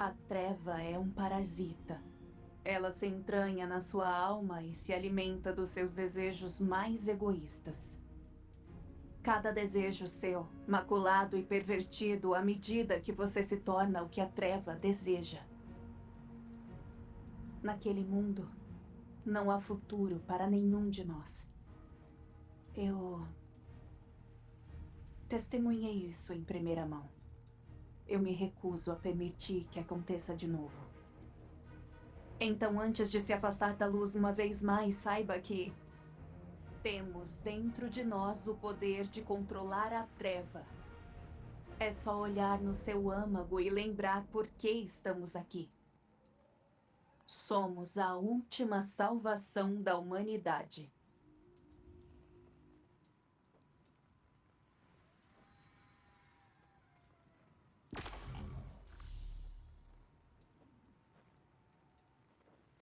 A treva é um parasita. Ela se entranha na sua alma e se alimenta dos seus desejos mais egoístas. Cada desejo seu, maculado e pervertido à medida que você se torna o que a treva deseja. Naquele mundo, não há futuro para nenhum de nós. Eu testemunhei isso em primeira mão. Eu me recuso a permitir que aconteça de novo. Então, antes de se afastar da luz uma vez mais, saiba que temos dentro de nós o poder de controlar a treva. É só olhar no seu âmago e lembrar por que estamos aqui. Somos a última salvação da humanidade.